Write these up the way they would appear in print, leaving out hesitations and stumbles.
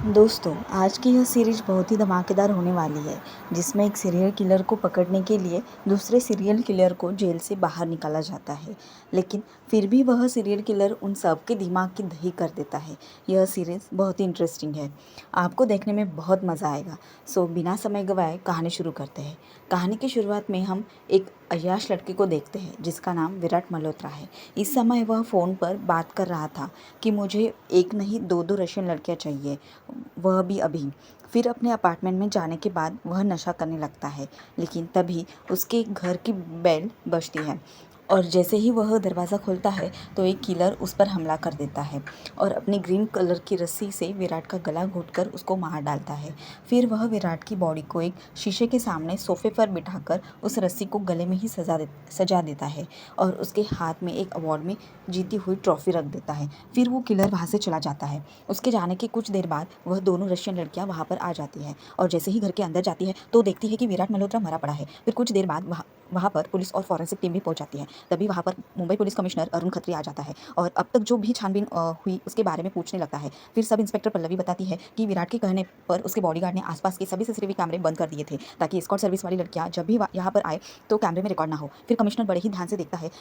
दोस्तों, आज की यह सीरीज बहुत ही धमाकेदार होने वाली है, जिसमें एक सीरियल किलर को पकड़ने के लिए दूसरे सीरियल किलर को जेल से बाहर निकाला जाता है, लेकिन फिर भी वह सीरियल किलर उन सब के दिमाग की दही कर देता है। यह सीरीज बहुत ही इंटरेस्टिंग है, आपको देखने में बहुत मज़ा आएगा। सो बिना समय गंवाए कहानी शुरू करते हैं। कहानी की शुरुआत में हम एक अय्याश लड़के को देखते हैं, जिसका नाम विराट मल्होत्रा है। इस समय वह फ़ोन पर बात कर रहा था कि मुझे एक नहीं दो दो रशियन लड़कियां चाहिए, वह भी अभी। फिर अपने अपार्टमेंट में जाने के बाद वह नशा करने लगता है, लेकिन तभी उसके घर की बेल बजती है और जैसे ही वह दरवाज़ा खोलता है तो एक किलर उस पर हमला कर देता है और अपनी ग्रीन कलर की रस्सी से विराट का गला घोंटकर उसको मार डालता है। फिर वह विराट की बॉडी को एक शीशे के सामने सोफे पर बिठाकर उस रस्सी को गले में ही सजा देता है और उसके हाथ में एक अवार्ड में जीती हुई ट्रॉफी रख देता है। फिर वो किलर वहाँ से चला जाता है। उसके जाने के कुछ देर बाद वह दोनों रशियन लड़कियां वहाँ पर आ जाती है और जैसे ही घर के अंदर जाती है तो देखती है कि विराट मल्होत्रा मरा पड़ा है। फिर कुछ देर बाद वहाँ पर पुलिस और फॉरेंसिक टीम भी पहुंच जाती है। तभी वहाँ पर मुंबई पुलिस कमिश्नर अरुण खत्री आ जाता है और अब तक जो भी छानबीन हुई उसके बारे में पूछने लगता है। फिर सब इंस्पेक्टर पल्लवी बताती है कि विराट के कहने पर उसके बॉडीगार्ड ने आसपास के सभी सीसीटीवी कैमरे बंद कर दिए थे, ताकि एस्कॉर्ट सर्विस वाली लड़कियां जब भी यहाँ पर आए तो कैमरे में रिकॉर्ड ना हो। फिर कमिश्नर बड़े ही ध्यान से देखता है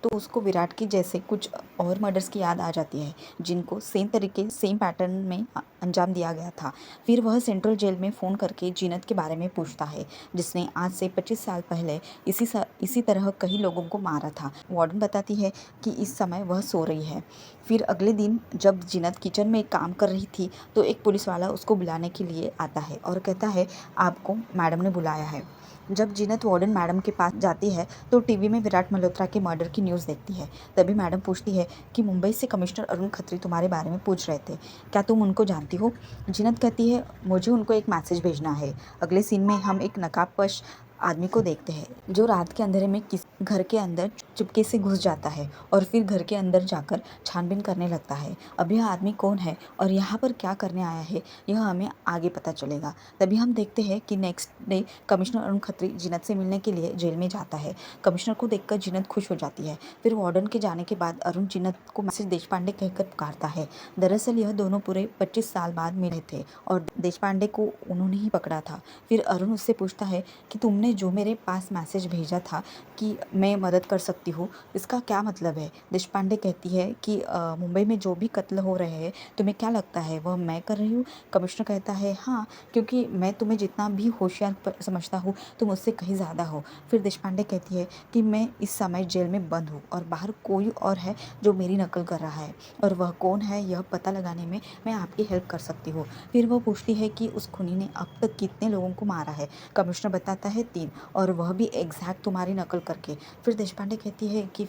तो उसको विराट के जैसे कुछ और मर्डर्स की याद आ जाती है, जिनको सेम तरीके सेम पैटर्न में अंजाम दिया गया था। फिर वह सेंट्रल जेल में फ़ोन करके जीनत के बारे में पूछता है, जिसने आज से 25 साल पहले इसी तरह कई लोगों को मारा था। वार्डन बताती है कि इस समय वह सो रही है। फिर अगले दिन जब जीनत किचन में काम कर रही थी तो एक पुलिस वाला उसको बुलाने के लिए आता है और कहता है, आपको मैडम ने बुलाया है। जब जीनत वार्डन मैडम के पास जाती है तो टीवी में विराट मल्होत्रा के मर्डर की न्यूज़ देखती है। तभी मैडम पूछती है कि मुंबई से कमिश्नर अरुण खत्री तुम्हारे बारे में पूछ रहे थे, क्या तुम उनको जानती हो? जीनत कहती है, मुझे उनको एक मैसेज भेजना है। अगले सीन में हम एक नकाबपोश आदमी को देखते हैं जो रात के अंधेरे में किसी घर के अंदर चुपके से घुस जाता है और फिर घर के अंदर जाकर छानबीन करने लगता है। अब यह आदमी कौन है और यहाँ पर क्या करने आया है, यह हमें आगे पता चलेगा। तभी हम देखते हैं कि next day commissioner Arun Khatri Zeenat से मिलने के लिए जेल में जाता है। कमिश्नर को देखकर जीनत खुश हो जाती है। फिर वार्डन के जाने के बाद अरुण जीनत को मैसेज देशपांडे कहकर पुकारता है। दरअसल यह दोनों पूरे 25 साल बाद मिले थे और देशपांडे को उन्होंने ही पकड़ा था। फिर अरुण उससे पूछता है कि तुमने जो मेरे पास मैसेज भेजा था कि मैं मदद कर सकती हूँ, इसका क्या मतलब है? देशपांडे कहती है कि मुंबई में जो भी कत्ल हो रहे हैं तुम्हें क्या लगता है वह मैं कर रही हूँ? कमिश्नर कहता है, हाँ, क्योंकि मैं तुम्हें जितना भी होशियार समझता हूँ तुम उससे कहीं ज़्यादा हो। फिर देशपांडे कहती है कि मैं इस समय जेल में बंद हूँ और बाहर कोई और है जो मेरी नकल कर रहा है और वह कौन है यह पता लगाने में मैं आपकी हेल्प कर सकती हूँ। फिर वह पूछती है कि उस खूनी ने अब तक कितने लोगों को मारा है? कमिश्नर बताता है 3, और वह भी एग्जैक्ट तुम्हारी नकल करके। फिर देशपांडे कहती है कि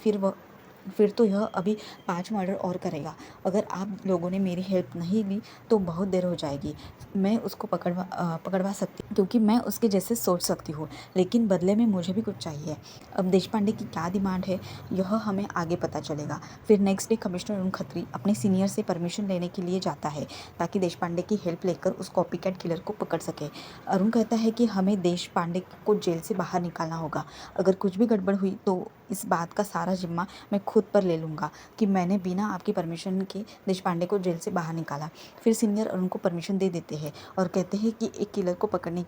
फिर तो यह अभी 5 मर्डर और करेगा। अगर आप लोगों ने मेरी हेल्प नहीं ली तो बहुत देर हो जाएगी। मैं उसको पकड़वा सकती हूँ क्योंकि मैं उसके जैसे सोच सकती हूँ, लेकिन बदले में मुझे भी कुछ चाहिए। अब देशपांडे की क्या डिमांड है यह हमें आगे पता चलेगा। फिर next day commissioner Arun Khatri अपने सीनियर से परमिशन लेने के लिए जाता है ताकि देशपांडे की हेल्प लेकर उस कॉपीकैट किलर को पकड़ सके। अरुण कहता है कि हमें देशपांडे को जेल से बाहर निकालना होगा। अगर कुछ भी गड़बड़ हुई तो इस बात का सारा जिम्मा मैं खुद पर ले लूँगा कि मैंने बिना आपकी परमिशन के देशपांडे को जेल से बाहर निकाला। फिर सीनियर अरुण को परमिशन दे देते हैं और कहते हैं कि एक किलर को पकड़ने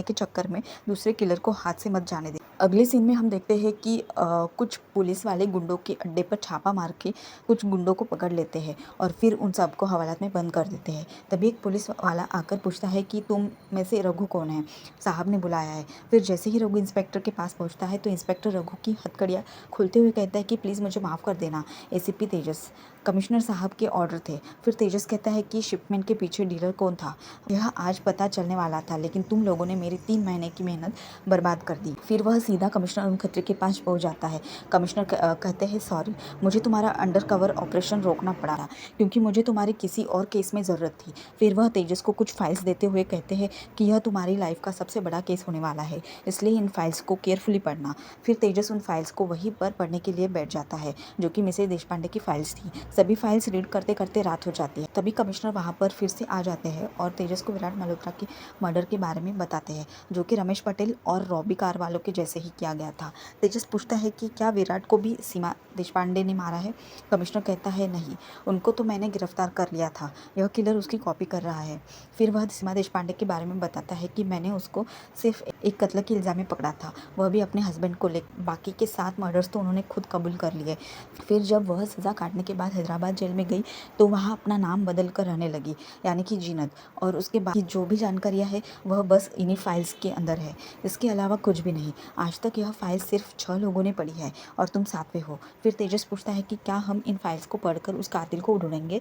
के चक्कर में दूसरे किलर को हाथ से मत जाने दें। अगले सीन में हम देखते हैं कि कुछ पुलिस वाले गुंडों के अड्डे पर छापा मार के कुछ गुंडों को पकड़ लेते हैं और फिर उन सबको हवालात में बंद कर देते हैं। तभी एक पुलिस वाला आकर पूछता है कि तुम में से रघु कौन है? साहब ने बुलाया है। फिर जैसे ही रघु इंस्पेक्टर के पास पहुंचता है तो इंस्पेक्टर रघु की हथकड़ियाँ खुलते हुए कहता है कि प्लीज़ मुझे माफ़ कर देना एसीपी तेजस, कमिश्नर साहब के ऑर्डर थे। फिर तेजस कहता है कि शिपमेंट के पीछे डीलर कौन था यह आज पता चलने वाला था, लेकिन तुम लोगों ने मेरी 3 महीने की मेहनत बर्बाद कर दी। फिर वह सीधा कमिश्नर अरुण खत्री के पास पहुंच जाता है। कमिश्नर कहते हैं, सॉरी, मुझे तुम्हारा अंडर कवर ऑपरेशन रोकना पड़ा क्योंकि मुझे तुम्हारी किसी और केस में ज़रूरत थी। फिर वह तेजस को कुछ फाइल्स देते हुए कहते हैं कि यह तुम्हारी लाइफ का सबसे बड़ा केस होने वाला है, इसलिए इन फाइल्स को केयरफुली पढ़ना। फिर तेजस उन फाइल्स को वहीं पर पढ़ने के लिए बैठ जाता है जो कि मिसेज देशपांडे की फाइल्स थी। सभी फाइल्स रीड करते करते रात हो जाती है। तभी कमिश्नर वहाँ पर फिर से आ जाते हैं और तेजस को विराट मल्होत्रा के मर्डर के बारे में बताते हैं, जो कि रमेश पटेल और रॉबी कारवालो के जैसे ही किया गया था। तेजस पूछता है कि क्या विराट को भी सीमा देशपांडे ने मारा है। कमिश्नर कहता है नहीं, उनको तो मैंने गिरफ्तार कर लिया था, यह किलर उसकी कॉपी कर रहा है। फिर वह सीमा देशपांडे के बारे में बताता है कि मैंने उसको सिर्फ एक कत्ल के इल्ज़ाम में पकड़ा था, वह भी अपने हस्बैंड को लेकर। बाकी के 7 मर्डर्स तो उन्होंने खुद कबूल कर लिए। फिर जब वह सज़ा काटने के बाद हैदराबाद जेल में गई तो वहाँ अपना नाम बदल कर रहने लगी, यानी कि जीनत। और उसके बाद की जो भी जानकारियाँ है वह बस इन्हीं फाइल्स के अंदर है, इसके अलावा कुछ भी नहीं। आज तक यह फाइल सिर्फ 6 लोगों ने पढ़ी है और तुम 7वें हो। फिर तेजस पूछता है कि क्या हम इन फाइल्स को पढ़कर उस कातिल को ढूंढेंगे।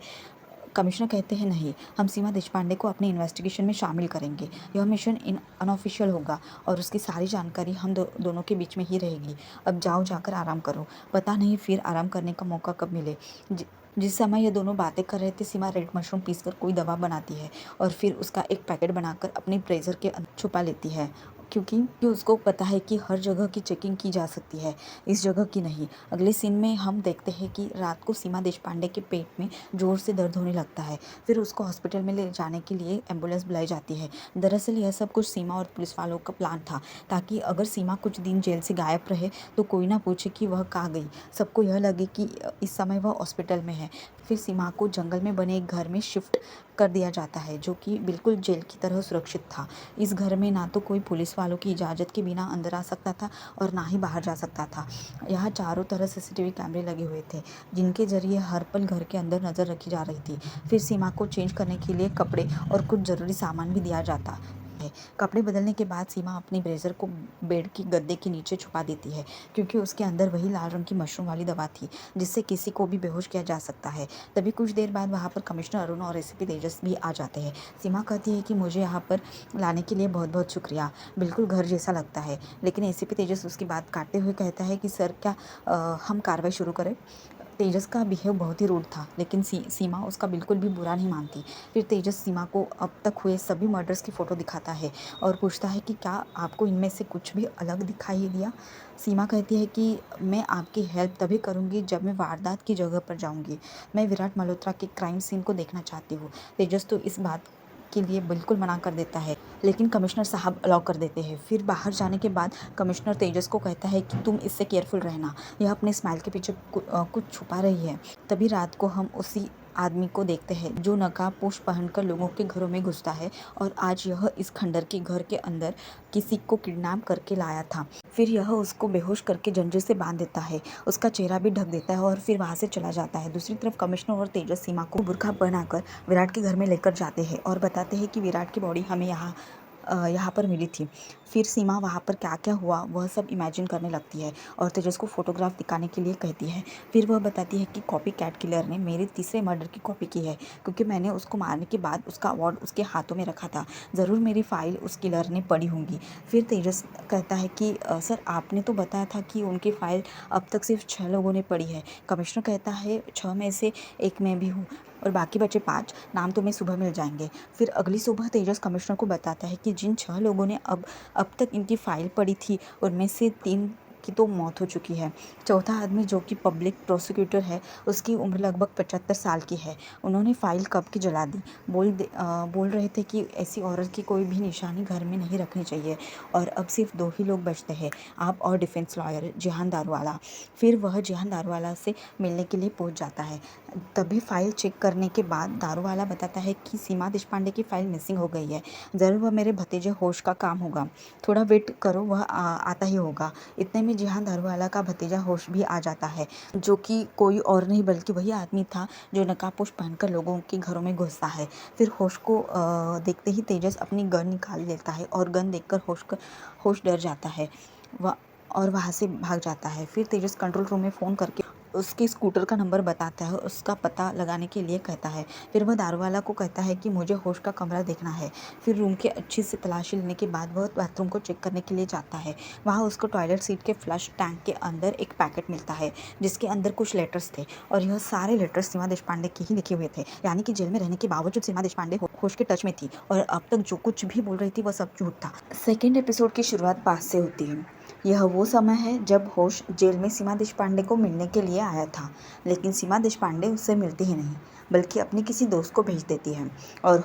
कमिश्नर कहते हैं नहीं, हम सीमा देशपांडे को अपने इन्वेस्टिगेशन में शामिल करेंगे। यह मिशन अनऑफिशियल होगा और उसकी सारी जानकारी हम दोनों के बीच में ही रहेगी। अब जाओ, जाकर आराम करो। पता नहीं फिर आराम करने का मौका कब मिले। जिस समय ये दोनों बातें कर रहे थे, सीमा रेड मशरूम पीसकर कोई दवा बनाती है और फिर उसका एक पैकेट बनाकर अपने ब्रेजर के अंदर छुपा लेती है, क्योंकि उसको पता है कि हर जगह की चेकिंग की जा सकती है, इस जगह की नहीं। अगले सीन में हम देखते हैं कि रात को सीमा देशपांडे के पेट में ज़ोर से दर्द होने लगता है। फिर उसको हॉस्पिटल में ले जाने के लिए एम्बुलेंस बुलाई जाती है। दरअसल यह सब कुछ सीमा और पुलिस वालों का प्लान था, ताकि अगर सीमा कुछ दिन जेल से गायब रहे तो कोई ना पूछे कि वह कहाँ गई। सबको यह लगे कि इस समय वह हॉस्पिटल में है। फिर सीमा को जंगल में बने एक घर में शिफ्ट कर दिया जाता है, जो कि बिल्कुल जेल की तरह सुरक्षित था। इस घर में ना तो कोई पुलिस वालों की इजाज़त के बिना अंदर आ सकता था और ना ही बाहर जा सकता था। यहाँ चारों तरफ सीसीटीवी कैमरे लगे हुए थे, जिनके जरिए हर पल घर के अंदर नज़र रखी जा रही थी। फिर सीमा को चेंज करने के लिए कपड़े और कुछ ज़रूरी सामान भी दिया जाता है। कपड़े बदलने के बाद सीमा अपनी ब्रेजर को बेड की गद्दे के नीचे छुपा देती है, क्योंकि उसके अंदर वही लाल रंग की मशरूम वाली दवा थी जिससे किसी को भी बेहोश किया जा सकता है। तभी कुछ देर बाद वहाँ पर कमिश्नर अरुण और एसीपी तेजस भी आ जाते हैं। सीमा कहती है कि मुझे यहाँ पर लाने के लिए बहुत बहुत शुक्रिया, बिल्कुल घर जैसा लगता है। लेकिन एसीपी तेजस उसकी बात काटते हुए कहता है कि सर, क्या हम कार्रवाई शुरू करें। तेजस का बिहेव बहुत ही रूड था, लेकिन सीमा उसका बिल्कुल भी बुरा नहीं मानती। फिर तेजस सीमा को अब तक हुए सभी मर्डर्स की फ़ोटो दिखाता है और पूछता है कि क्या आपको इनमें से कुछ भी अलग दिखाई दिया। सीमा कहती है कि मैं आपकी हेल्प तभी करूँगी जब मैं वारदात की जगह पर जाऊँगी। मैं विराट मल्होत्रा के क्राइम सीन को देखना चाहती हूँ। तेजस तो इस बात के लिए बिल्कुल मना कर देता है, लेकिन कमिश्नर साहब अलाउ कर देते हैं। फिर बाहर जाने के बाद कमिश्नर तेजस को कहता है कि तुम इससे केयरफुल रहना, यह अपने स्माइल के पीछे कुछ छुपा रही है। तभी रात को हम उसी आदमी को देखते हैं जो नकाबपोश पहनकर लोगों के घरों में घुसता है और आज यह इस खंडर के घर के अंदर किसी को किडनैप करके लाया था। फिर यह उसको बेहोश करके जंजीर से बांध देता है, उसका चेहरा भी ढक देता है और फिर वहाँ से चला जाता है। दूसरी तरफ कमिश्नर और तेजस सीमा को बुर्का बनाकर विराट के घर में लेकर जाते हैं और बताते हैं कि विराट की बॉडी हमें यहाँ पर मिली थी। फिर सीमा वहाँ पर क्या क्या हुआ वह सब इमेजिन करने लगती है और तेजस को फोटोग्राफ दिखाने के लिए कहती है। फिर वह बताती है कि कॉपी कैट किलर ने मेरे तीसरे मर्डर की कॉपी की है, क्योंकि मैंने उसको मारने के बाद उसका अवार्ड उसके हाथों में रखा था। ज़रूर मेरी फाइल उस किलर ने पढ़ी होंगी। फिर तेजस कहता है कि सर, आपने तो बताया था कि उनकी फ़ाइल अब तक सिर्फ 6 लोगों ने पढ़ी है। कमिश्नर कहता है 6 में से एक मैं भी हूँ और बाकी बचे 5 नाम तुम्हें सुबह मिल जाएंगे। फिर अगली सुबह तेजस कमिश्नर को बताता है कि जिन 6 लोगों ने अब तक इनकी फ़ाइल पढ़ी थी, उनमें से 3 की तो मौत हो चुकी है। चौथा आदमी, जो कि पब्लिक प्रोसिक्यूटर है, उसकी उम्र लगभग 75 साल की है। उन्होंने फ़ाइल कब की जला दी। बोल रहे थे कि ऐसी औरत की कोई भी निशानी घर में नहीं रखनी चाहिए। और अब सिर्फ 2 ही लोग बचते हैं, आप और डिफेंस लॉयर जिहान दारूवाला। फिर वह जिहान दारूवाला से मिलने के लिए पहुंच जाता है। तभी फ़ाइल चेक करने के बाद दारूवाला बताता है कि सीमा देशपांडे की फ़ाइल मिसिंग हो गई है। ज़रूर वह मेरे भतीजे होश का काम होगा, थोड़ा वेट करो, वह आता ही होगा। इतने में जिहान दारूवाला का भतीजा होश भी आ जाता है, जो कि कोई और नहीं बल्कि वही आदमी था जो नकाबपोश पहनकर लोगों के घरों में घुसता है। फिर होश को देखते ही तेजस अपनी गन निकाल लेता है और गन देखकर होश डर जाता है और वहाँ से भाग जाता है। फिर तेजस कंट्रोल रूम में फ़ोन करके उसके स्कूटर का नंबर बताता है, उसका पता लगाने के लिए कहता है। फिर वह दारूवाला को कहता है कि मुझे होश का कमरा देखना है। फिर रूम की अच्छी से तलाशी लेने के बाद वह बाथरूम को चेक करने के लिए जाता है। वहाँ उसको टॉयलेट सीट के फ्लश टैंक के अंदर एक पैकेट मिलता है, जिसके अंदर कुछ लेटर्स थे और यह सारे लेटर्स सीमा देशपांडे के ही लिखे हुए थे। यानी कि जेल में रहने के बावजूद सीमा देशपांडे होश के टच में थी और अब तक जो कुछ भी बोल रही थी वह सब झूठ था। सेकेंड एपिसोड की शुरुआत पास से होती है। यह वो समय है जब होश जेल में सीमा देशपांडे को मिलने के लिए आया था, लेकिन सीमा देशपांडे उससे मिलती ही नहीं, बल्कि अपने किसी दोस्त को भेज देती है और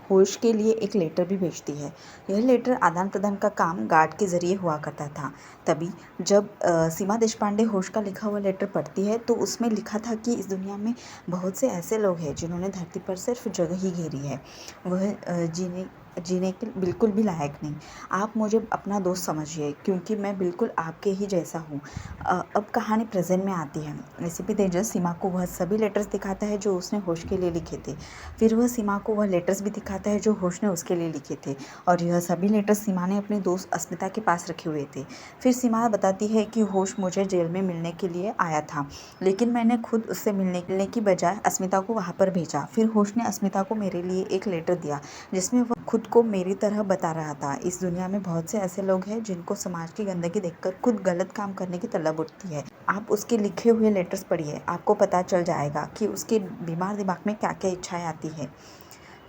होश के लिए एक लेटर भी भेजती है। यह लेटर आदान प्रदान का काम गार्ड के ज़रिए हुआ करता था। तभी जब सीमा देशपांडे होश का लिखा हुआ लेटर पढ़ती है तो उसमें लिखा था कि इस दुनिया में बहुत से ऐसे लोग हैं जिन्होंने धरती पर सिर्फ जगह ही घेरी है, वह जीने के बिल्कुल भी लायक नहीं। आप मुझे अपना दोस्त समझिए, क्योंकि मैं बिल्कुल आपके ही जैसा हूँ। अब कहानी प्रेजेंट में आती है। एसीपी तेजस सीमा को वह सभी लेटर्स दिखाता है जो उसने होश के लिए लिखे थे। फिर वह सीमा को वह लेटर्स भी दिखाता है जो होश ने उसके लिए लिखे थे, और यह सभी लेटर्स सीमा ने अपने दोस्त अस्मिता के पास रखे हुए थे। फिर सीमा बताती है कि होश मुझे जेल में मिलने के लिए आया था, लेकिन मैंने खुद उससे मिलने की बजाय अस्मिता को वहाँ पर भेजा। फिर होश ने अस्मिता को मेरे लिए एक लेटर दिया जिसमें वह खुद को मेरी तरह बता रहा था। इस दुनिया में बहुत से ऐसे लोग हैं जिनको समाज की गंदगी देखकर खुद गलत काम करने की तलब उठती है। आप उसके लिखे हुए लेटर्स पढ़िए, आपको पता चल जाएगा कि उसके बीमार दिमाग में क्या क्या इच्छाएं आती है।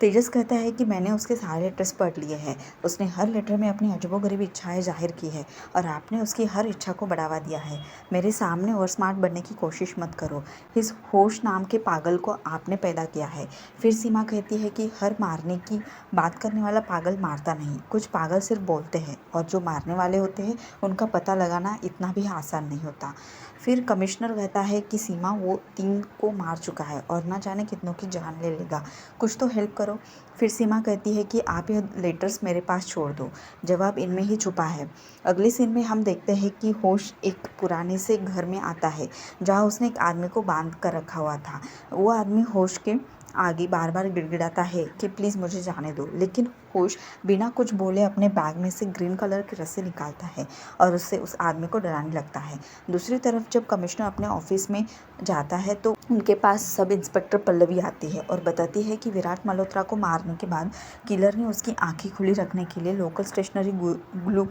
तेजस कहता है कि मैंने उसके सारे लेटर्स पढ़ लिए हैं। उसने हर लेटर में अपनी अजबोगरीब इच्छाएं जाहिर की है और आपने उसकी हर इच्छा को बढ़ावा दिया है। मेरे सामने और स्मार्ट बनने की कोशिश मत करो। इस होश नाम के पागल को आपने पैदा किया है। फिर सीमा कहती है कि हर मारने की बात करने वाला पागल मारता नहीं, कुछ पागल सिर्फ बोलते हैं, और जो मारने वाले होते हैं उनका पता लगाना इतना भी आसान नहीं होता। फिर कमिश्नर कहता है कि सीमा वो 3 को मार चुका है और ना जाने कितनों की जान ले लेगा, कुछ तो हेल्प करो। फिर सीमा कहती है कि आप यह लेटर्स मेरे पास छोड़ दो, जवाब इनमें ही छुपा है। अगले सीन में हम देखते हैं कि होश एक पुराने से घर में आता है जहाँ उसने एक आदमी को बांध कर रखा हुआ था। वो आदमी होश के आगे बार बार गिड़गिड़ाता है कि प्लीज़ मुझे जाने दो, लेकिन होश बिना कुछ बोले अपने बैग में से ग्रीन कलर की रस्सी निकालता है और उससे उस आदमी को डराने लगता है। दूसरी तरफ जब कमिश्नर अपने ऑफिस में जाता है तो उनके पास सब इंस्पेक्टर पल्लवी आती है और बताती है कि विराट मल्होत्रा को मारने के बाद किलर ने उसकी आंखें खुली रखने के लिए लोकल स्टेशनरी ग्लू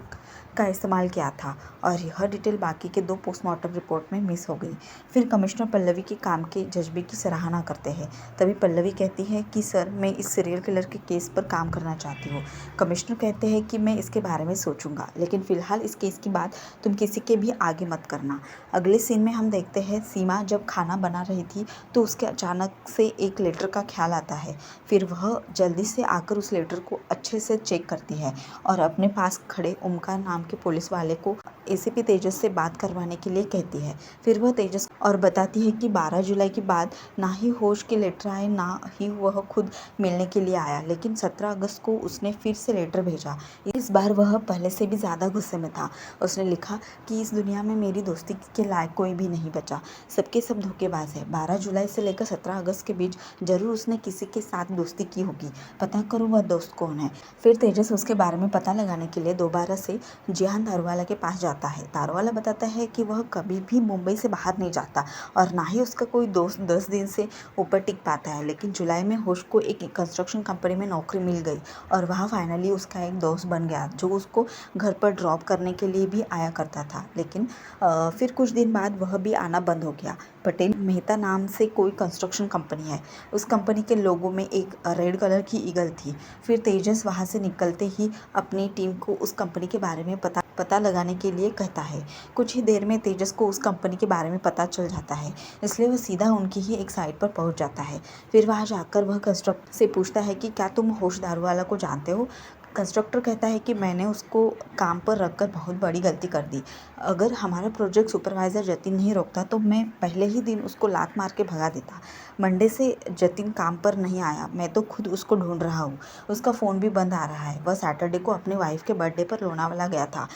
का इस्तेमाल किया था, और यह डिटेल बाकी के 2 पोस्टमार्टम रिपोर्ट में मिस हो गई। फिर कमिश्नर पल्लवी के काम के जज्बे की सराहना करते हैं। तभी पल्लवी कहती है कि सर, मैं इस सीरियल किलर के केस पर काम करना चाहती हूँ। कमिश्नर कहते हैं कि मैं इसके बारे में सोचूंगा, लेकिन फ़िलहाल इस केस की बात तुम किसी के भी आगे मत करना। अगले सीन में हम देखते हैं सीमा जब खाना बना रही थी तो उसके अचानक से एक लेटर का ख्याल आता है। फिर वह जल्दी से आकर उस लेटर को अच्छे से चेक करती है और अपने पास खड़े ओमकार नाम के पुलिस वाले को एसीपी तेजस से बात करवाने के लिए कहती है। फिर वह तेजस और बताती है कि 12 जुलाई के बाद ना ही होश के लेटर आए, ना ही वह खुद मिलने के लिए आया, लेकिन 17 अगस्त को उसने फिर से लेटर भेजा। इस बार वह पहले से भी ज़्यादा गुस्से में था। उसने लिखा कि इस दुनिया में मेरी दोस्ती के लायक कोई भी नहीं बचा, सबके सब धोखेबाज है। 12 जुलाई से लेकर 17 अगस्त के बीच जरूर उसने किसी के साथ दोस्ती की होगी, पता करो वह दोस्त कौन है। फिर तेजस उसके बारे में पता लगाने के लिए दोबारा से जिहान दारूवाला के पास जाता है। दारूवाला बताता है कि वह कभी भी मुंबई से बाहर नहीं जाता और ना ही उसका कोई दोस्त 10 दिन से ऊपर टिक पाता है, लेकिन जुलाई में होश को एक कंस्ट्रक्शन कंपनी में नौकरी मिल गई और वहाँ फाइनली उसका एक दोस्त बन गया जो उसको घर पर ड्रॉप करने के लिए भी आया करता था। लेकिन फिर कुछ दिन बाद वह भी आना बंद हो गया। पटेल मेहता नाम से कोई कंस्ट्रक्शन कंपनी है, उस कंपनी के लोगों में एक रेड कलर की ईगल थी। फिर तेजस वहाँ से निकलते ही अपनी टीम को उस कंपनी के बारे में पता लगाने के लिए कहता है। कुछ ही देर में तेजस को उस कंपनी के बारे में पता चल जाता है, इसलिए वह सीधा उनकी ही एक साइट पर पहुंच जाता है। फिर वहाँ जाकर वह कंस्ट्रक्टर से पूछता है कि क्या तुम होश दारूवाला को जानते हो। कंस्ट्रक्टर कहता है कि मैंने उसको काम पर रखकर बहुत बड़ी गलती कर दी। अगर हमारा प्रोजेक्ट सुपरवाइज़र जतिन नहीं रोकता तो मैं पहले ही दिन उसको लात मार के भगा देता। मंडे से जतिन काम पर नहीं आया, मैं तो खुद उसको ढूंढ रहा हूँ। उसका फ़ोन भी बंद आ रहा है। वह सैटरडे को अपनी वाइफ के बर्थडे पर लोनावाला गया था।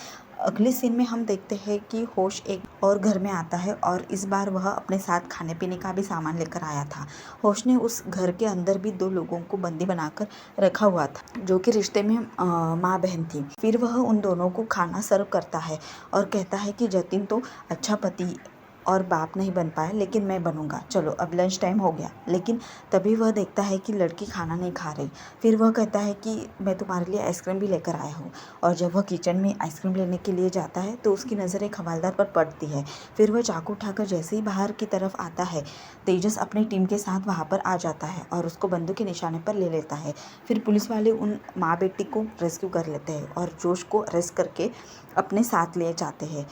अगले सीन में हम देखते हैं कि होश एक और घर में आता है और इस बार वह अपने साथ खाने पीने का भी सामान लेकर आया था। होश ने उस घर के अंदर भी 2 लोगों को बंदी बनाकर रखा हुआ था जो कि रिश्ते में माँ बहन थी। फिर वह उन दोनों को खाना सर्व करता है और कहता है कि जतिन तो अच्छा पति और बाप नहीं बन पाए, लेकिन मैं बनूंगा, चलो अब लंच टाइम हो गया। लेकिन तभी वह देखता है कि लड़की खाना नहीं खा रही। फिर वह कहता है कि मैं तुम्हारे लिए आइसक्रीम भी लेकर आया हूँ। और जब वह किचन में आइसक्रीम लेने के लिए जाता है तो उसकी नज़र एक हवलदार पर पड़ती है। फिर वह चाकू उठाकर जैसे ही बाहर की तरफ आता है, तेजस अपनी टीम के साथ वहाँ पर आ जाता है और उसको बंदूक के निशाने पर ले लेता है। फिर पुलिस वाले उन माँ बेटी को रेस्क्यू कर लेते हैं और जोश को अरेस्ट करके अपने साथ ले जाते हैं।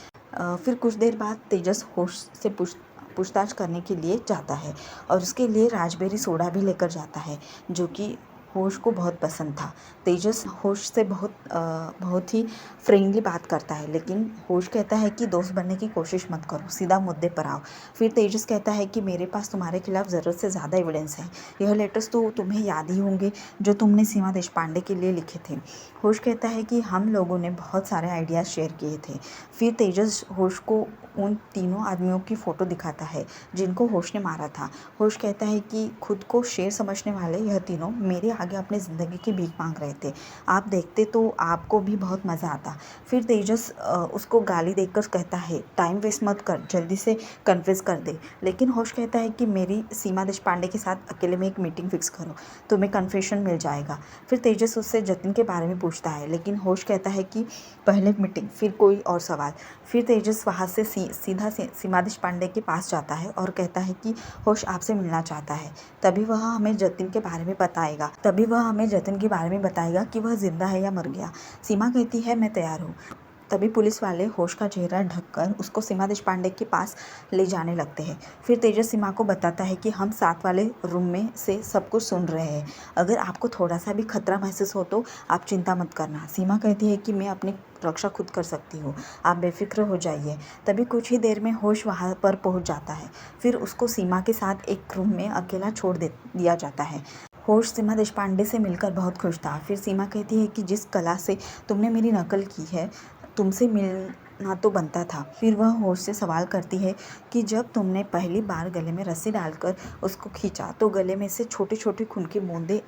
फिर कुछ देर बाद तेजस होश से पूछताछ करने के लिए जाता है और उसके लिए राजबेरी सोडा भी लेकर जाता है, जो कि होश को बहुत पसंद था। तेजस होश से बहुत ही फ्रेंडली बात करता है, लेकिन होश कहता है कि दोस्त बनने की कोशिश मत करो, सीधा मुद्दे पर आओ। फिर तेजस कहता है कि मेरे पास तुम्हारे खिलाफ ज़रूरत से ज़्यादा एविडेंस है। यह लेटर्स तो तुम्हें याद ही होंगे जो तुमने सीमा देशपांडे के लिए लिखे थे। होश कहता है कि हम लोगों ने बहुत सारे आइडियाज़ शेयर किए थे। फिर तेजस होश को उन तीनों आदमियों की फ़ोटो दिखाता है जिनको होश ने मारा था। होश कहता है कि खुद को शेर समझने वाले यह तीनों मेरे आगे अपनी ज़िंदगी की भीख मांग रहे थे, आप देखते तो आपको भी बहुत मज़ा आता। फिर तेजस उसको गाली देकर कहता है टाइम वेस्ट मत कर, जल्दी से कन्फेस कर दे। लेकिन होश कहता है कि मेरी सीमा देशपांडे के साथ अकेले में एक मीटिंग फिक्स करो, तुम्हें कन्फेशन मिल जाएगा। फिर तेजस उससे जतिन के बारे में पूछता है, लेकिन होश कहता है कि पहले मीटिंग फिर कोई और सवाल। फिर तेजस वहाँ से सीधा सीमा देशपांडे के पास जाता है और कहता है कि होश आपसे मिलना चाहता है। तभी वह हमें जतिन के बारे में बताएगा कि वह जिंदा है या मर गया। सीमा कहती है मैं तैयार हूँ। तभी पुलिस वाले होश का चेहरा ढककर उसको सीमा देशपांडे के पास ले जाने लगते हैं। फिर तेजस सीमा को बताता है कि हम साथ वाले रूम में से सब कुछ सुन रहे हैं, अगर आपको थोड़ा सा भी खतरा महसूस हो तो आप चिंता मत करना। सीमा कहती है कि मैं अपनी रक्षा खुद कर सकती हूँ, आप बेफिक्र हो जाइए। तभी कुछ ही देर में होश वहाँ पर पहुँच जाता है। फिर उसको सीमा के साथ एक रूम में अकेला छोड़ दिया जाता है। होश सीमा देशपांडे से मिलकर बहुत खुश था। फिर सीमा कहती है कि जिस कला से तुमने मेरी नकल की है, तुमसे मिलना तो बनता था। फिर वह होश से सवाल करती है कि जब तुमने पहली बार गले में रस्सी डालकर उसको खींचा तो गले में से छोटे छोटे खून की बूंदें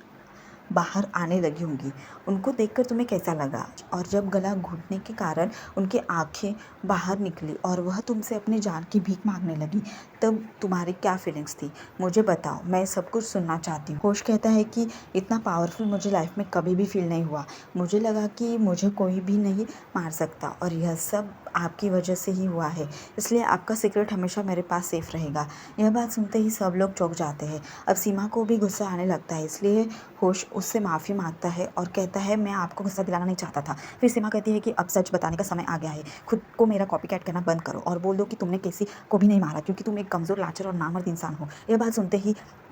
बाहर आने लगी होंगी, उनको देखकर तुम्हें कैसा लगा? और जब गला घुटने के कारण उनकी आंखें बाहर निकली और वह तुमसे अपनी जान की भीख मांगने लगी, तब तुम्हारी क्या फीलिंग्स थी? मुझे बताओ, मैं सब कुछ सुनना चाहती हूँ। होश कहता है कि इतना पावरफुल मुझे लाइफ में कभी भी फील नहीं हुआ। मुझे लगा कि मुझे कोई भी नहीं मार सकता और यह सब आपकी वजह से ही हुआ है, इसलिए आपका सीक्रेट हमेशा मेरे पास सेफ रहेगा। यह बात सुनते ही सब लोग चौंक जाते हैं। अब सीमा को भी गुस्सा आने लगता है, इसलिए होश उससे माफ़ी मांगता है और कहता है मैं आपको गुस्सा दिलाना नहीं चाहता था। फिर सीमा कहती है कि अब सच बताने का समय आ गया है, खुद को मेरा कॉपीकैट करना बंद करो और बोल दो कि तुमने किसी को भी नहीं मारा, क्योंकि तुम एक कमज़ोर, लाचार और नामर्द इंसान हो। यह बात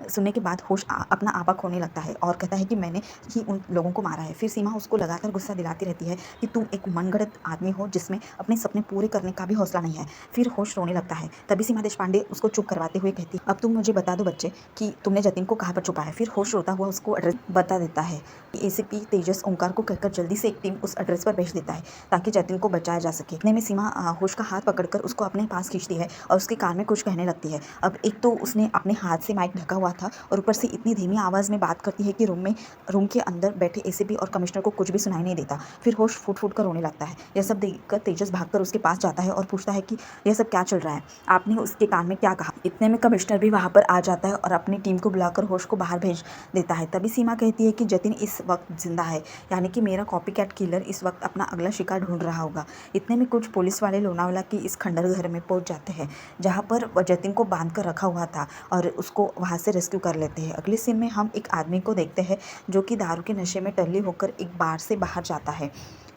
सुनने के बाद होश अपना आपा खोने लगता है और कहता है कि मैंने ही उन लोगों को मारा है। फिर सीमा उसको लगातार गुस्सा दिलाती रहती है कि तुम एक मनगढ़ंत आदमी हो जिसमें अपने सपने पूरे करने का भी हौसला नहीं है। फिर होश रोने लगता है। तभी सीमा देशपांडे उसको चुप करवाते हुए कहती है, अब तुम मुझे बता दो बच्चे कि तुमने जतिन को कहाँ पर छुपा है। फिर होश रोता हुआ उसको एड्रेस बता देता है। एसीपी तेजस ओंकार को कहकर जल्दी से एक टीम उस एड्रेस पर भेज देता है ताकि जतिन को बचाया जा सके। इतने में सीमा होश का हाथ पकड़कर उसको अपने पास खींचती है और उसके कान में कुछ कहने लगती है। अब एक तो उसने अपने हाथ से माइक ढका हुआ था और ऊपर से इतनी धीमी आवाज़ में बात करती है कि रूम के अंदर बैठे एसीपी और कमिश्नर को कुछ भी सुनाई नहीं देता। फिर होश फूट फूट कर रोने लगता है। यह सब देखकर तेजस भागकर उसके पास जाता है और पूछता है कि यह सब क्या चल रहा है, आपने उसके कान में क्या कहा? इतने में कमिश्नर भी वहाँ पर आ जाता है और अपनी टीम को बुलाकर होश को बाहर भेज देता है। तभी सीमा कहती है कि जतिन इस वक्त जिंदा है, यानी कि मेरा कॉपीकैट किलर इस वक्त अपना अगला शिकार ढूंढ रहा होगा। इतने में कुछ पुलिस वाले लोनावाला की इस खंडर घर में पहुंच जाते हैं जहां पर वह जतिन को बांध कर रखा हुआ था और उसको वहां से रेस्क्यू कर लेते हैं। अगले सीन में हम एक आदमी को देखते हैं जो कि दारू के नशे में टल्ली होकर एक बार से बाहर जाता है,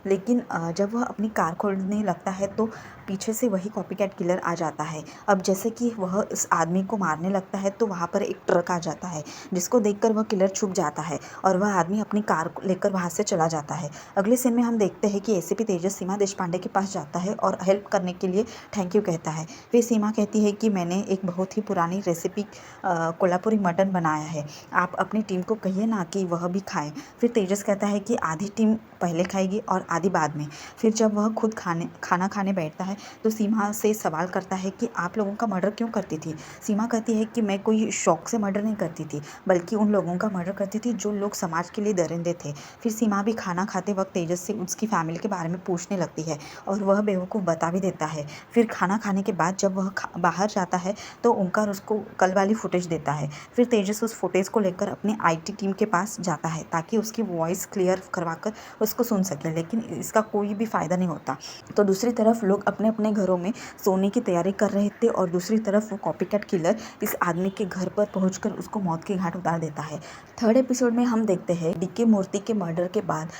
लेकिन जब वह अपनी कार खोलने लगता है तो पीछे से वही कॉपीकैट किलर आ जाता है। अब जैसे कि वह इस आदमी को मारने लगता है तो वहाँ पर एक ट्रक आ जाता है जिसको देखकर वह किलर छुप जाता है और वह आदमी अपनी कार लेकर वहाँ से चला जाता है। अगले सीन में हम देखते हैं कि एसीपी तेजस सीमा देशपांडे के पास जाता है और हेल्प करने के लिए थैंक यू कहता है। फिर सीमा कहती है कि मैंने एक बहुत ही पुरानी रेसिपी कोल्हापुरी मटन बनाया है, आप अपनी टीम को कहिए ना कि वह भी खाए। फिर तेजस कहता है कि आधी टीम पहले खाएगी और आधी बाद में। फिर जब वह खुद खाना खाने बैठता है है तो सीमा से सवाल करता है कि आप लोगों का मर्डर क्यों करती थी। सीमा कहती है कि मैं कोई शौक से मर्डर नहीं करती थी, बल्कि उन लोगों का मर्डर करती थी जो लोग समाज के लिए दरिंदे थे। फिर सीमा भी खाना खाते वक्त तेजस से उसकी फैमिली के बारे में पूछने लगती है और वह बेवकूफ़ बता भी देता है। फिर खाना खाने के बाद जब वह बाहर जाता है तो ओंकार उसको कल वाली फुटेज देता है। फिर तेजस उस फुटेज को लेकर अपनी IT टीम के पास जाता है ताकि उसकी वॉइस क्लियर करवाकर उसको सुन सके, लेकिन इसका कोई भी फ़ायदा नहीं होता। तो दूसरी तरफ लोग अपने अपने घरों में सोने की तैयारी कर रहे थे और दूसरी तरफ वो कॉपीकैट किलर इस आदमी के घर पर पहुंचकर उसको मौत के घाट उतार देता है। थर्ड एपिसोड में हम देखते हैं DK मूर्ति के मर्डर के बाद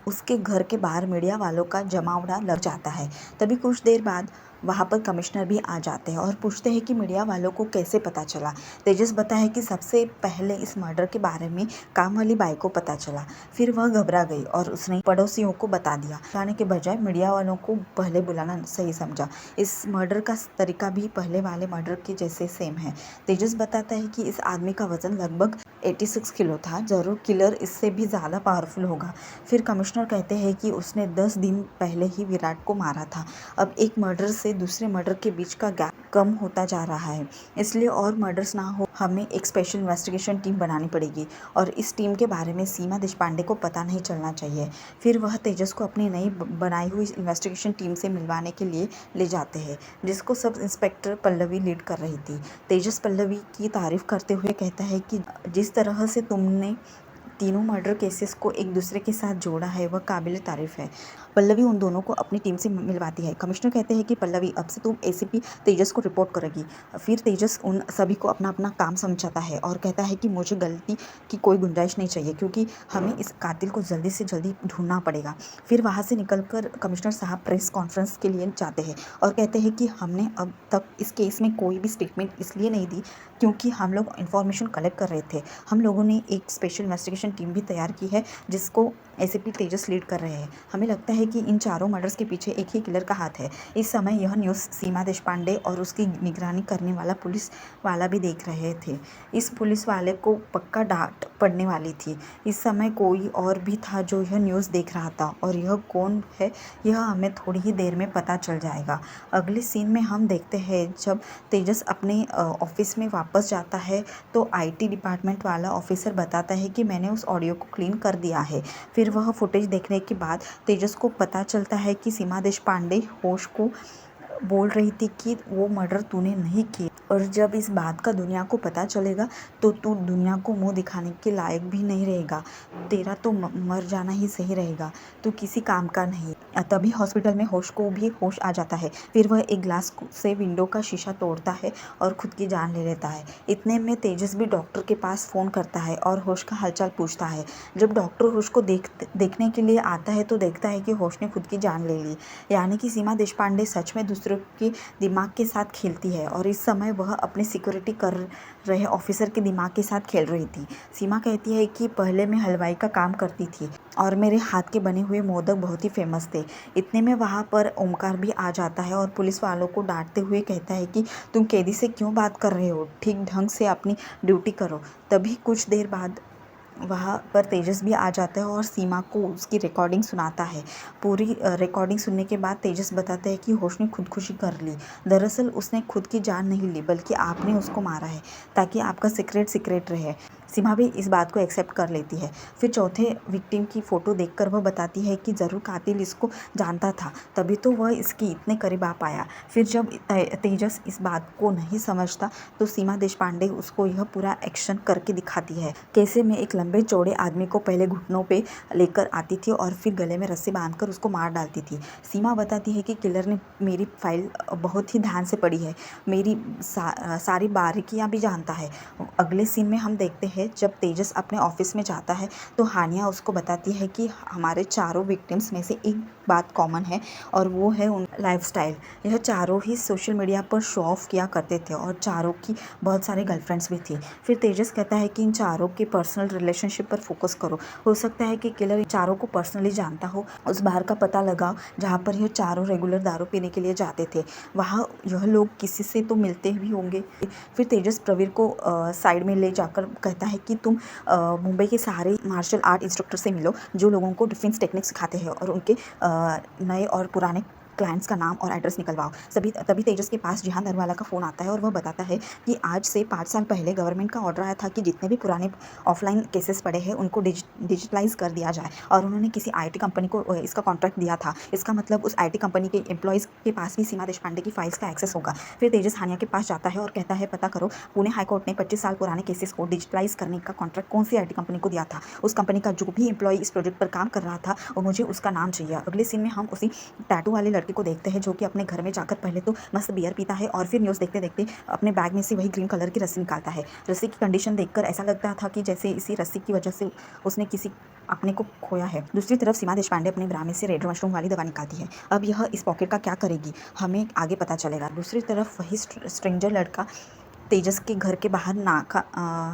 उसके घर के बाहर मीडिया वालों का जमावड़ा लग जाता है। तभी कुछ देर बाद वहाँ पर कमिश्नर भी आ जाते हैं और पूछते हैं कि मीडिया वालों को कैसे पता चला। तेजस बताता है कि सबसे पहले इस मर्डर के बारे में काम वाली बाई को पता चला। फिर वह घबरा गई और उसने पड़ोसियों को बता दिया। बताने के बजाय मीडिया वालों को पहले बुलाना सही समझा। इस मर्डर का तरीका भी पहले वाले मर्डर के जैसे सेम है। तेजस बताता है कि इस आदमी का वजन लगभग 86 किलो था, जरूर किलर इससे भी ज़्यादा पावरफुल होगा। फिर कमिश्नर कहते हैं कि उसने 10 दिन पहले ही विराट को मारा था। अब एक मर्डर से दूसरे मर्डर के बीच का गैप कम होता जा रहा है, इसलिए और मर्डर्स ना हो हमें एक स्पेशल इन्वेस्टिगेशन टीम बनानी पड़ेगी और इस टीम के बारे में सीमा देशपांडे को पता नहीं चलना चाहिए। फिर वह तेजस को अपनी नई बनाई हुई इन्वेस्टिगेशन टीम से मिलवाने के लिए ले जाते हैं, जिसको सब इंस्पेक्टर पल्लवी लीड कर रही थी। तेजस पल्लवी की तारीफ करते हुए कहता है कि जिस तरह से तुमने तीनों मर्डर केसेस को एक दूसरे के साथ जोड़ा है वह काबिल तारीफ है। पल्लवी उन दोनों को अपनी टीम से मिलवाती है। कमिश्नर कहते हैं कि पल्लवी अब से तुम ACP तेजस को रिपोर्ट करेगी। फिर तेजस उन सभी को अपना अपना काम समझाता है और कहता है कि मुझे गलती की कोई गुंजाइश नहीं चाहिए क्योंकि हमें इस कातिल को जल्दी से जल्दी ढूंढना पड़ेगा। फिर वहाँ से निकलकर कमिश्नर साहब प्रेस कॉन्फ्रेंस के लिए जाते हैं और कहते हैं कि हमने अब तक इस केस में कोई भी स्टेटमेंट इसलिए नहीं दी क्योंकि हम लोग इन्फॉर्मेशन कलेक्ट कर रहे थे। हम लोगों ने एक स्पेशल इन्वेस्टिगेशन टीम भी तैयार की है जिसको ACP तेजस लीड कर रहे हैं। हमें लगता है कि इन चारों मर्डर्स के पीछे एक ही किलर का हाथ है। इस समय यह न्यूज़ सीमा देशपांडे और उसकी निगरानी करने वाला पुलिस वाला भी देख रहे थे। इस पुलिस वाले को पक्का डांट पड़ने वाली थी। इस समय कोई और भी था जो यह न्यूज़ देख रहा था और यह कौन है यह हमें थोड़ी ही देर में पता चल जाएगा। अगले सीन में हम देखते हैं जब तेजस अपने ऑफिस में वापस जाता है तो IT डिपार्टमेंट वाला ऑफिसर बताता है कि मैंने उस ऑडियो को क्लीन कर दिया है। फिर वह फुटेज देखने के बाद तेजस को पता चलता है कि सीमा देशपांडे होश को बोल रही थी कि वो मर्डर तूने नहीं किया और जब इस बात का दुनिया को पता चलेगा तो तू दुनिया को मुंह दिखाने के लायक भी नहीं रहेगा। तेरा तो मर जाना ही सही रहेगा, तू किसी काम का नहीं। तभी हॉस्पिटल में होश को भी होश आ जाता है। फिर वह एक ग्लास से विंडो का शीशा तोड़ता है और खुद की जान ले लेता है। इतने में तेजस भी डॉक्टर के पास फ़ोन करता है और होश का हालचाल पूछता है। जब डॉक्टर होश को देखने के लिए आता है तो देखता है कि होश ने खुद की जान ले ली, यानी कि सीमा देशपांडे सच में दूसरों के दिमाग के साथ खेलती है और इस समय वह अपनी सिक्योरिटी कर रहे ऑफिसर के दिमाग के साथ खेल रही थी। सीमा कहती है कि पहले मैं हलवाई का काम करती थी और मेरे हाथ के बने हुए मोदक बहुत ही फेमस थे। इतने में वहाँ पर ओमकार भी आ जाता है और पुलिस वालों को डांटते हुए कहता है कि तुम कैदी से क्यों बात कर रहे हो, ठीक ढंग से अपनी ड्यूटी करो। तभी कुछ देर बाद वहाँ पर तेजस भी आ जाता है और सीमा को उसकी रिकॉर्डिंग सुनाता है। पूरी रिकॉर्डिंग सुनने के बाद तेजस बताता है कि होश ने खुदकुशी कर ली। दरअसल उसने खुद की जान नहीं ली बल्कि आपने उसको मारा है ताकि आपका सीक्रेट रहे। सीमा भी इस बात को एक्सेप्ट कर लेती है। फिर चौथे विक्टिम की फ़ोटो देखकर वह बताती है कि ज़रूर कातिल इसको जानता था, तभी तो वह इसके इतने करीब आ पाया। फिर जब तेजस इस बात को नहीं समझता तो सीमा देशपांडे उसको यह पूरा एक्शन करके दिखाती है। कैसे में एक लंबे चौड़े आदमी को पहले घुटनों पे लेकर आती थी और फिर गले में रस्सी बांधकर उसको मार डालती थी। सीमा बताती है कि किलर ने मेरी फाइल बहुत ही ध्यान से पढ़ी है, मेरी सारी बारीकियाँ भी जानता है। अगले सीन में हम देखते हैं जब तेजस अपने ऑफिस में जाता है तो हानिया उसको बताती है कि हमारे चारों विक्टिम्स में से एक बात कॉमन है और वो है उन लाइफस्टाइल। यह चारों ही सोशल मीडिया पर शो ऑफ किया करते थे और चारों की बहुत सारी गर्लफ्रेंड्स भी थी। फिर तेजस कहता है कि इन चारों के पर्सनल रिलेशनशिप पर फोकस करो, हो सकता है कि किलर इन चारों को पर्सनली जानता हो। उस बार का पता लगाओ जहाँ पर यह चारों रेगुलर दारू पीने के लिए जाते थे, वहाँ यह लोग किसी से तो मिलते भी होंगे। फिर तेजस प्रवीर को साइड में ले जाकर कहता है कि तुम मुंबई के सारे मार्शल आर्ट इंस्ट्रक्टर से मिलो जो लोगों को डिफेंस टेक्निक सिखाते हैं और उनके नए और पुराने क्लाइंट्स का नाम और एड्रेस निकलवाओ। तभी तेजस के पास जिहान नरवाला का फ़ोन आता है और वह बताता है कि आज से 5 साल पहले गवर्नमेंट का ऑर्डर आया था कि जितने भी पुराने ऑफलाइन केसेस पड़े हैं उनको डिजिटलाइज कर दिया जाए, और उन्होंने किसी आईटी कंपनी को इसका कॉन्ट्रैक्ट दिया था। इसका मतलब उस आईटी कंपनी के एम्प्लॉयज़ के पास भी सीमा देशपांडे की फाइल्स का एक्सेस होगा। फिर तेजस हानिया के पास जाता है और कहता है, पता करो पुणे हाईकोर्ट ने 25 साल पुराने केसेस को डिजिटलाइज करने का कॉन्ट्रैक्ट कौन सी आईटी कंपनी को दिया था। उस कंपनी का जो भी एम्प्लॉय इस प्रोजेक्ट पर काम कर रहा था और मुझे उसका नाम चाहिए। अगले सीन में हम उसी टैटू वाले लड़के को देखते हैं जो कि अपने घर में जाकर पहले तो मस्त बियर पीता है और फिर न्यूज़ देखते देखते अपने बैग में से वही ग्रीन कलर की रस्सी निकालता है। रस्सी की कंडीशन देखकर ऐसा लगता था कि जैसे इसी रस्सी की वजह से उसने किसी अपने को खोया है। दूसरी तरफ सीमा देशपांडे अपने ब्रा में से रेड मशरूम वाली दवा निकालती है। अब यह इस पॉकेट का क्या करेगी हमें आगे पता चलेगा। दूसरी तरफ वही स्ट्रेंजर लड़का तेजस के घर के बाहर नाका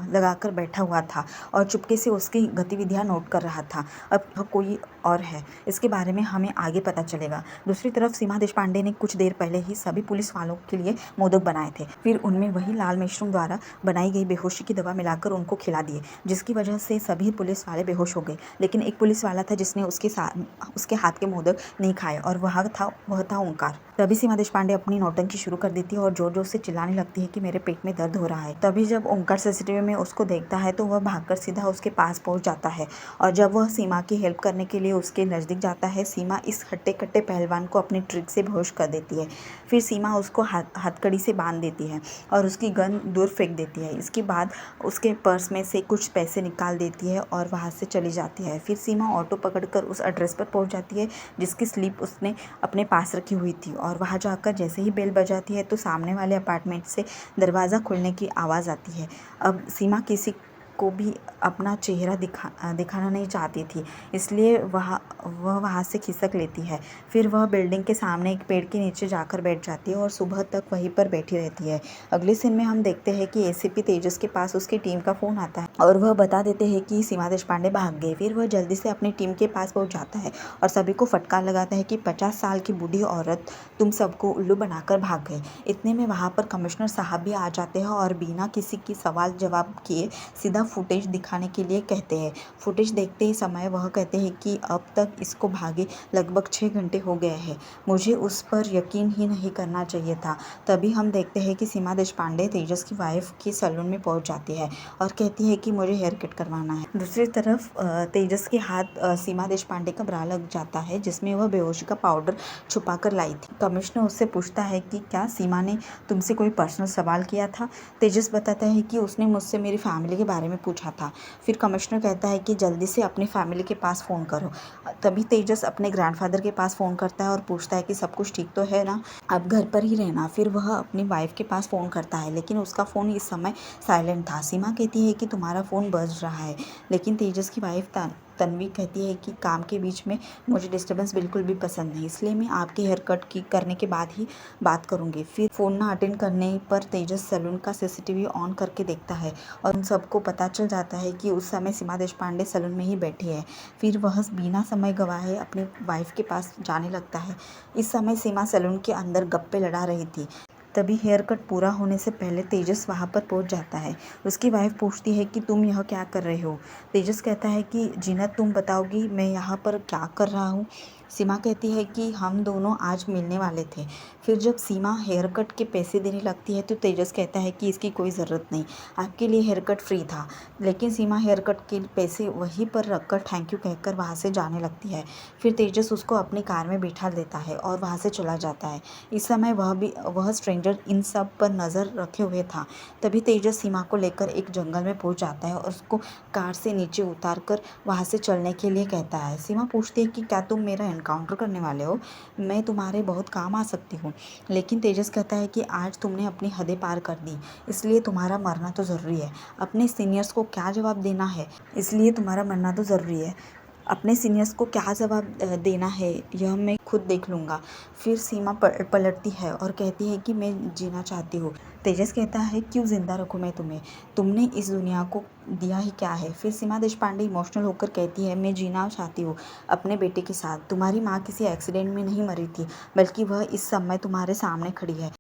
लगाकर बैठा हुआ था और चुपके से उसकी गतिविधियां नोट कर रहा था। अब वह कोई और है, इसके बारे में हमें आगे पता चलेगा। दूसरी तरफ सीमा देशपांडे ने कुछ देर पहले ही सभी पुलिस वालों के लिए मोदक बनाए थे, फिर उनमें वही लाल मशरूम द्वारा बनाई गई बेहोशी की दवा मिलाकर उनको खिला दिए, जिसकी वजह से सभी पुलिस वाले बेहोश हो गए। लेकिन एक पुलिस वाला था जिसने उसके हाथ के मोदक नहीं खाए और वह था ओंकार। तभी सीमा देशपांडे अपनी नौटंकी शुरू कर देती है और जोर जोर से चिल्लाने लगती है कि मेरे पेट में दर्द हो रहा है। तभी जब ओंकार सीसीटीवी में उसको देखता है तो वह भागकर सीधा उसके पास पहुंच जाता है, और जब वह सीमा की हेल्प करने के लिए उसके नज़दीक जाता है, सीमा इस हट्टे कट्टे पहलवान को अपनी ट्रिक से बेहोश कर देती है। फिर सीमा उसको हथकड़ी से बांध देती है और उसकी गन दूर फेंक देती है। इसके बाद उसके पर्स में से कुछ पैसे निकाल देती है और वहाँ से चली जाती है। फिर सीमा ऑटो पकड़कर उस एड्रेस पर पहुँच जाती है जिसकी स्लिप उसने अपने पास रखी हुई थी, और वहाँ जाकर जैसे ही बेल बजाती है तो सामने वाले अपार्टमेंट से दरवाज़ा खुलने की आवाज़ आती है। अब सीमा किसी को भी अपना चेहरा दिखाना नहीं चाहती थी, इसलिए वह वहाँ से खिसक लेती है। फिर वह बिल्डिंग के सामने एक पेड़ के नीचे जाकर बैठ जाती है और सुबह तक वहीं पर बैठी रहती है। अगले सीन में हम देखते हैं कि एसीपी तेजस के पास उसकी टीम का फ़ोन आता है और वह बता देते हैं कि सीमा देशपांडे भाग गए। फिर वह जल्दी से अपनी टीम के पास पहुँच जाता है और सभी को फटकार लगाता है कि 50 साल की बूढ़ी औरत तुम सबको उल्लू बनाकर भाग गए। इतने में वहाँ पर कमिश्नर साहब भी आ जाते हैं और बिना किसी की सवाल जवाब किए सीधा फुटेज दिखाने के लिए कहते हैं। फुटेज देखते ही समय वह कहते हैं कि अब तक इसको भागे लगभग 6 घंटे हो गए हैं, मुझे उस पर यकीन ही नहीं करना चाहिए था। तभी हम देखते हैं कि सीमा देशपांडे तेजस की वाइफ के सैलून में पहुंच जाती है और कहती है कि मुझे हेयर कट करवाना है। दूसरी तरफ तेजस के हाथ सीमा देशपांडे का ब्रा लग जाता है जिसमें वह बेहोशी का पाउडर छुपा कर लाई थी। कमिश्नर उससे पूछता है कि क्या सीमा ने तुमसे कोई पर्सनल सवाल किया था। तेजस बताता है कि उसने मुझसे मेरी फैमिली के बारे में पूछा था। फिर कमिश्नर कहता है कि जल्दी से अपनी फैमिली के पास फ़ोन करो। तभी तेजस अपने ग्रैंडफादर के पास फ़ोन करता है और पूछता है कि सब कुछ ठीक तो है ना, अब घर पर ही रहना। फिर वह अपनी वाइफ के पास फ़ोन करता है लेकिन उसका फ़ोन इस समय साइलेंट था। सीमा कहती है कि तुम्हारा फ़ोन बज रहा है, लेकिन तेजस की वाइफ तन्वी कहती है कि काम के बीच में मुझे डिस्टर्बेंस बिल्कुल भी पसंद नहीं, इसलिए मैं आपके हेयर कट करने के बाद ही बात करूंगी। फिर फ़ोन ना अटेंड करने पर तेजस सैलून का सीसीटीवी ऑन करके देखता है और उन सबको पता चल जाता है कि उस समय सीमा देशपांडे सैलून में ही बैठी है। फिर वह बिना समय गवाए अपनी वाइफ के पास जाने लगता है। इस समय सीमा सैलून के अंदर गप्पे लड़ा रही थी। तभी हेयर कट पूरा होने से पहले तेजस वहाँ पर पहुँच जाता है। उसकी वाइफ पूछती है कि तुम यह क्या कर रहे हो। तेजस कहता है कि जीनत तुम बताओगी मैं यहाँ पर क्या कर रहा हूँ। सीमा कहती है कि हम दोनों आज मिलने वाले थे। फिर जब सीमा हेयर कट के पैसे देने लगती है तो तेजस कहता है कि इसकी कोई ज़रूरत नहीं, आपके लिए हेयर कट फ्री था। लेकिन सीमा हेयर कट के पैसे वहीं पर रखकर थैंक यू कहकर वहाँ से जाने लगती है। फिर तेजस उसको अपनी कार में बिठा देता है और वहाँ से चला जाता है। इस समय वह स्ट्रेंजर इन सब पर नज़र रखे हुए था। तभी तेजस सीमा को लेकर एक जंगल में पहुँच जाता है और उसको कार से नीचे उतार कर वहाँ से चलने के लिए कहता है। सीमा पूछती है कि क्या तुम मेरा एनकाउंटर करने वाले हो, मैं तुम्हारे बहुत काम आ सकती हूँ। लेकिन तेजस कहता है कि आज तुमने अपनी हदें पार कर दी, इसलिए तुम्हारा मरना तो ज़रूरी है। अपने सीनियर्स को क्या जवाब देना है, इसलिए तुम्हारा मरना तो ज़रूरी है। अपने सीनियर्स को क्या जवाब देना है यह मैं खुद देख लूँगा। फिर सीमा पलटती है और कहती है कि मैं जीना चाहती हूँ। तेजस कहता है क्यों ज़िंदा रखूँ मैं तुम्हें, तुमने इस दुनिया को दिया ही क्या है। फिर सीमा देशपांडे इमोशनल होकर कहती है मैं जीना चाहती हूँ अपने बेटे के साथ। तुम्हारी माँ किसी एक्सीडेंट में नहीं मरी थी, बल्कि वह इस समय तुम्हारे सामने खड़ी है।